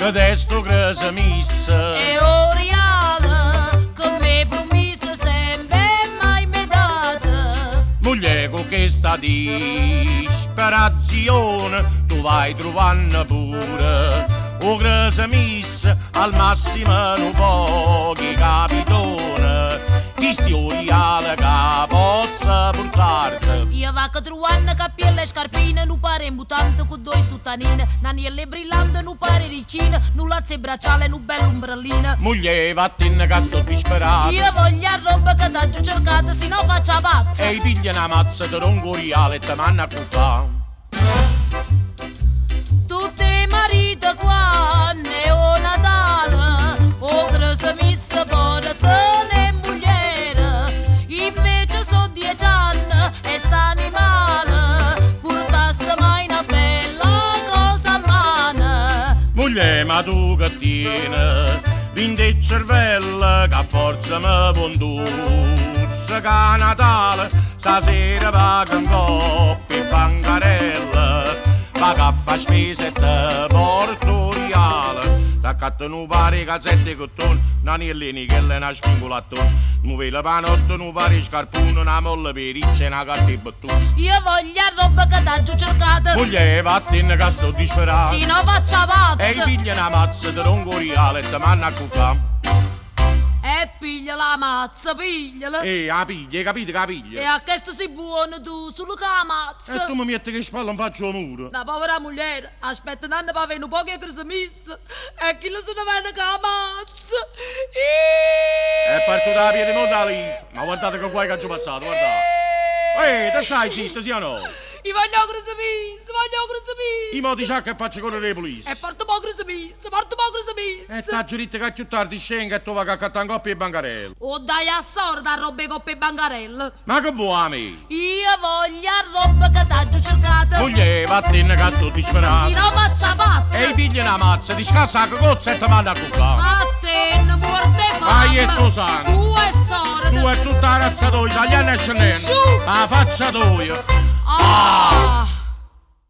che testo crese missa. E oriale, che me promise sempre mai me data. Moglie con questa disperazione tu vai trovando pure o crese missa al massimo non pochi capitone chi stioriale capozza puntarti. Io va che truanna cappielle e scarpine, nu pare mutante con due suttanine, nanielle brillante, nu pare ricchine, nu lazze e bracciale, nu bella ombrellina. Moglie vattene che sto disperato. Io voglio roba che t'ho cercata, se no faccia pazza. E i piglia una mazza di rongoriale e te manna a cucà. Tutti mariti qua, ne o Natale, o crese missa buona te ne mugliere. Invece so 10 anni e sta animale, portasse mai una bella cosa a mano. Moglie ma tu che tieni, vinde il cervello che a forza me condusse che a Natale stasera paga un coppia e bancarella. Paga a fa spese e te porto reale. T'accatto nu pare calzette cottone, nanellini che le na spingolattone. Nu vele panotto, nu pare scarpone, una molle periccia e una carta di bottone. Io voglio roba che t'ho cercata, Moglie vattene che sto disperato. se no faccia pazza. E i piglia una mazza di rongoriale e te manna a cucà. E piglia la mazza, pigliala. La piglia, hai capito che la E piglia? a questo sei buono tu, solo che la mazza. E tu mi metti che spalle non faccio muro. La povera moglie aspetta un anno per avere un po' che cosa messa e chi lo se ne viene che la mazza. E parto da piede modali. Ma guardate che guai che ho passato, guardate. Te stai zitto, sì o no? Io voglio cosa messa, I modi c'ha che faccio correre le police. E porto po' cosa messa, porto po' cosa E messa. t'ha giurito che più tardi scenga e tu vai a accattare un coppia e bancarello. O dai a sorda a robe coppe e bancarelle. Ma che vuoi a me? Io voglio roba che t'ho cercata, Moglie, vattene che sto se disperato. no faccia pazza. E i piglia una mazza, ti scassa la cozza e te manda a cucà. A te, morte fame. Vai e tu sangue. Tu e sorda. Tu è tutta la razza tua, italiana e scendente. Su. La faccia tua. Ah.